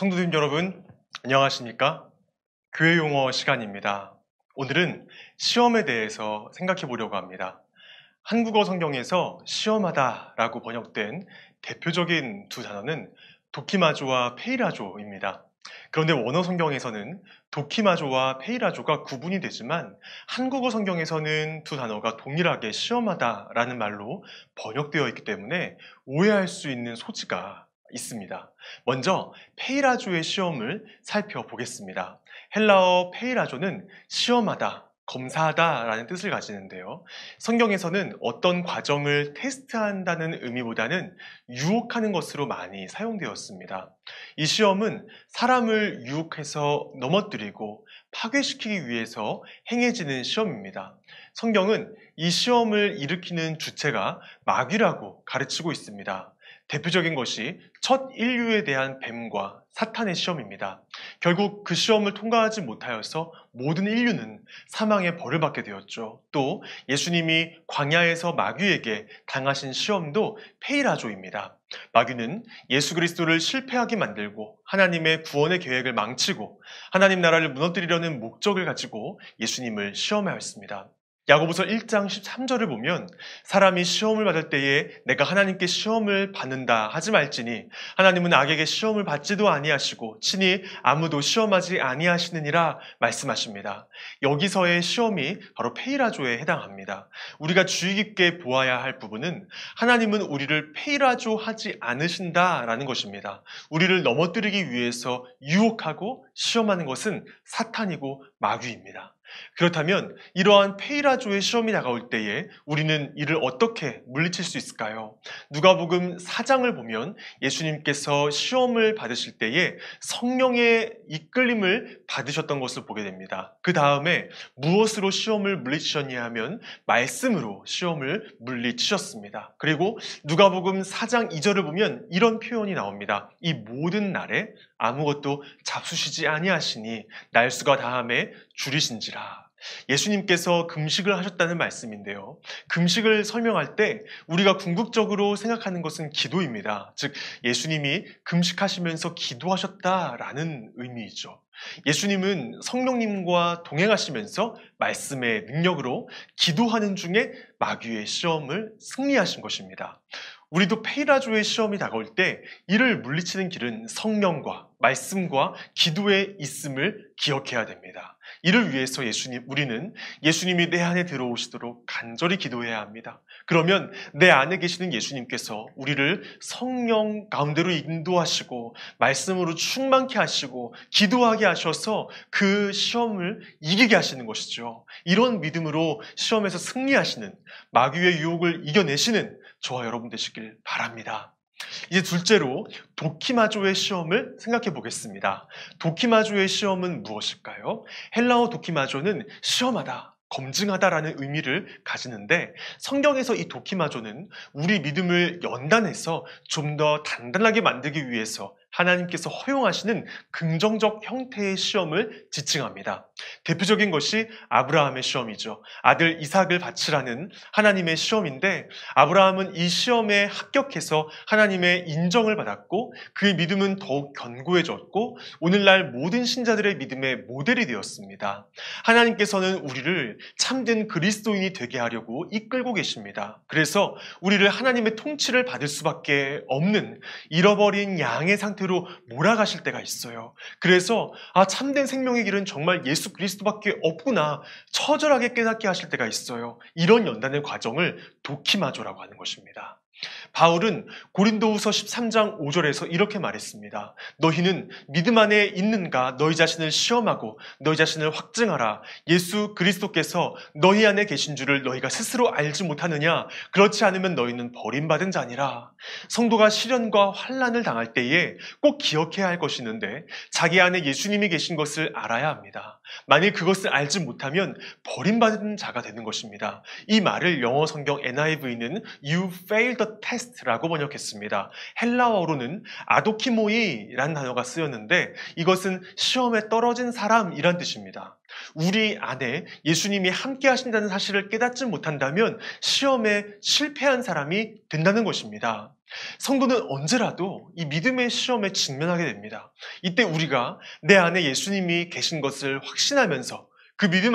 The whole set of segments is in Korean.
성도님 여러분, 안녕하십니까? 교회 용어 시간입니다. 오늘은 시험에 대해서 생각해 보려고 합니다. 한국어 성경에서 시험하다 라고 번역된 대표적인 두 단어는 도키마조와 페이라조입니다. 그런데 원어 성경에서는 도키마조와 페이라조가 구분이 되지만 한국어 성경에서는 두 단어가 동일하게 시험하다 라는 말로 번역되어 있기 때문에 오해할 수 있는 소지가 있습니다. 먼저 페이라조의 시험을 살펴보겠습니다. 헬라어 페이라조는 시험하다, 검사하다 라는 뜻을 가지는데요. 성경에서는 어떤 과정을 테스트한다는 의미보다는 유혹하는 것으로 많이 사용되었습니다. 이 시험은 사람을 유혹해서 넘어뜨리고 파괴시키기 위해서 행해지는 시험입니다. 성경은 이 시험을 일으키는 주체가 마귀라고 가르치고 있습니다. 대표적인 것이 첫 인류에 대한 뱀과 사탄의 시험입니다. 결국 그 시험을 통과하지 못하여서 모든 인류는 사망의 벌을 받게 되었죠. 또 예수님이 광야에서 마귀에게 당하신 시험도 페이라조입니다. 마귀는 예수 그리스도를 실패하게 만들고 하나님의 구원의 계획을 망치고 하나님 나라를 무너뜨리려는 목적을 가지고 예수님을 시험하였습니다. 야고보서 1장 13절을 보면 사람이 시험을 받을 때에 내가 하나님께 시험을 받는다 하지 말지니 하나님은 악에게 시험을 받지도 아니하시고 친히 아무도 시험하지 아니하시느니라 말씀하십니다. 여기서의 시험이 바로 페이라조에 해당합니다. 우리가 주의 깊게 보아야 할 부분은 하나님은 우리를 페이라조 하지 않으신다라는 것입니다. 우리를 넘어뜨리기 위해서 유혹하고 시험하는 것은 사탄이고 마귀입니다. 그렇다면 이러한 페이라조의 시험이 다가올 때에 우리는 이를 어떻게 물리칠 수 있을까요? 누가복음 4장을 보면 예수님께서 시험을 받으실 때에 성령의 이끌림을 받으셨던 것을 보게 됩니다. 그 다음에 무엇으로 시험을 물리치셨냐 하면 말씀으로 시험을 물리치셨습니다. 그리고 누가복음 4장 2절을 보면 이런 표현이 나옵니다. 이 모든 날에 아무것도 잡수시지 아니하시니 날수가 다함에 줄이신지라. 예수님께서 금식을 하셨다는 말씀인데요. 금식을 설명할 때 우리가 궁극적으로 생각하는 것은 기도입니다. 즉 예수님이 금식하시면서 기도하셨다라는 의미이죠. 예수님은 성령님과 동행하시면서 말씀의 능력으로 기도하는 중에 마귀의 시험을 승리하신 것입니다. 우리도 페이라조의 시험이 다가올 때 이를 물리치는 길은 성령과 말씀과 기도에 있음을 기억해야 됩니다. 이를 위해서 우리는 예수님이 내 안에 들어오시도록 간절히 기도해야 합니다. 그러면 내 안에 계시는 예수님께서 우리를 성령 가운데로 인도하시고 말씀으로 충만케 하시고 기도하게 하셔서 그 시험을 이기게 하시는 것이죠. 이런 믿음으로 시험에서 승리하시는 마귀의 유혹을 이겨내시는 저와 여러분 되시길 바랍니다. 이제 둘째로 도키마조의 시험을 생각해 보겠습니다. 도키마조의 시험은 무엇일까요? 헬라어 도키마조는 시험하다, 검증하다라는 의미를 가지는데 성경에서 이 도키마조는 우리 믿음을 연단해서 좀 더 단단하게 만들기 위해서 하나님께서 허용하시는 긍정적 형태의 시험을 지칭합니다. 대표적인 것이 아브라함의 시험이죠. 아들 이삭을 바치라는 하나님의 시험인데 아브라함은 이 시험에 합격해서 하나님의 인정을 받았고 그의 믿음은 더욱 견고해졌고 오늘날 모든 신자들의 믿음의 모델이 되었습니다. 하나님께서는 우리를 참된 그리스도인이 되게 하려고 이끌고 계십니다. 그래서 우리를 하나님의 통치를 받을 수밖에 없는 잃어버린 양의 상태로 몰아가실 때가 있어요. 그래서 참된 생명의 길은 정말 예수 그리스도밖에 없구나 처절하게 깨닫게 하실 때가 있어요. 이런 연단의 과정을 도키마조라고 하는 것입니다. 바울은 고린도후서 13장 5절에서 이렇게 말했습니다. 너희는 믿음 안에 있는가 너희 자신을 시험하고 너희 자신을 확증하라. 예수 그리스도께서 너희 안에 계신 줄을 너희가 스스로 알지 못하느냐? 그렇지 않으면 너희는 버림받은 자니라. 성도가 시련과 환난을 당할 때에 꼭 기억해야 할 것이 있는데 자기 안에 예수님이 계신 것을 알아야 합니다. 만일 그것을 알지 못하면 버림받은 자가 되는 것입니다. 이 말을 영어 성경 NIV는 You failed the the test라고 번역했습니다. 헬라어로는 아도키모이라는 단어가 쓰였는데 이것은 시험에 떨어진 사람이란 뜻입니다. 우리 안에 예수님이 함께 하신다는 사실을 깨닫지 못한다면 시험에 실패한 사람이 된다는 것입니다. 성도는 언제라도 이 믿음의 시험에 직면하게 됩니다. 이때 우리가 내 안에 예수님이 계신 것을 확신하면서 그 믿음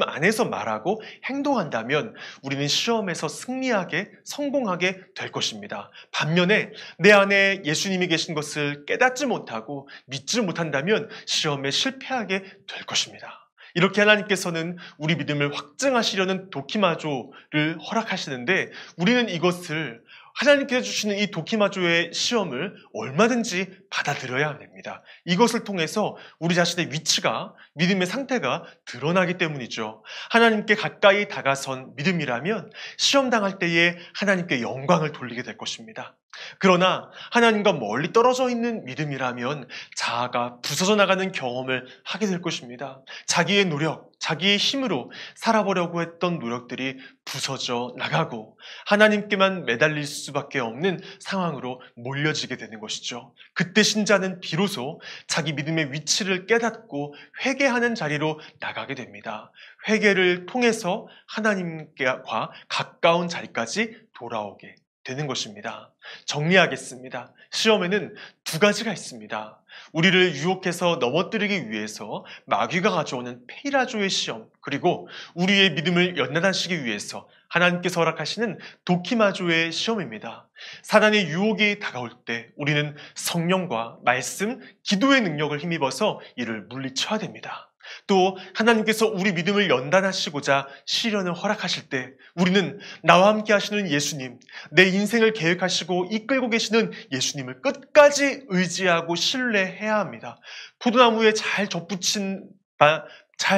안에서 말하고 행동한다면 우리는 시험에서 승리하게, 성공하게 될 것입니다. 반면에 내 안에 예수님이 계신 것을 깨닫지 못하고 믿지 못한다면 시험에 실패하게 될 것입니다. 이렇게 하나님께서는 우리 믿음을 확증하시려는 도키마조를 허락하시는데 우리는 이것을 하나님께서 주시는 이 도키마조의 시험을 얼마든지 받아들여야 됩니다. 이것을 통해서 우리 자신의 위치가, 믿음의 상태가 드러나기 때문이죠. 하나님께 가까이 다가선 믿음이라면 시험 당할 때에 하나님께 영광을 돌리게 될 것입니다. 그러나 하나님과 멀리 떨어져 있는 믿음이라면 자아가 부서져 나가는 경험을 하게 될 것입니다. 자기의 노력, 자기의 힘으로 살아보려고 했던 노력들이 부서져 나가고 하나님께만 매달릴 수밖에 없는 상황으로 몰려지게 되는 것이죠. 그때 신자는 비로소 자기 믿음의 위치를 깨닫고 회개하는 자리로 나가게 됩니다. 회개를 통해서 하나님과 가까운 자리까지 돌아오게 되는 것입니다. 정리하겠습니다. 시험에는 두 가지가 있습니다. 우리를 유혹해서 넘어뜨리기 위해서 마귀가 가져오는 페이라조의 시험, 그리고 우리의 믿음을 연단하시기 위해서 하나님께서 허락하시는 도키마조의 시험입니다. 사단의 유혹이 다가올 때 우리는 성령과 말씀, 기도의 능력을 힘입어서 이를 물리쳐야 됩니다. 또 하나님께서 우리 믿음을 연단하시고자 시련을 허락하실 때 우리는 나와 함께 하시는 예수님, 내 인생을 계획하시고 이끌고 계시는 예수님을 끝까지 의지하고 신뢰해야 합니다. 포도나무에 잘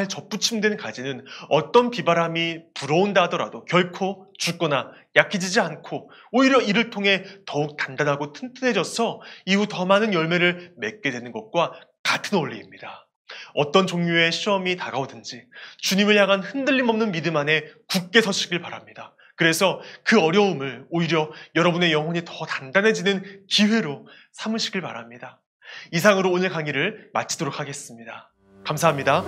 접붙임된 가지는 어떤 비바람이 불어온다 하더라도 결코 죽거나 약해지지 않고 오히려 이를 통해 더욱 단단하고 튼튼해져서 이후 더 많은 열매를 맺게 되는 것과 같은 원리입니다. 어떤 종류의 시험이 다가오든지 주님을 향한 흔들림 없는 믿음 안에 굳게 서시길 바랍니다. 그래서 그 어려움을 오히려 여러분의 영혼이 더 단단해지는 기회로 삼으시길 바랍니다. 이상으로 오늘 강의를 마치도록 하겠습니다. 감사합니다.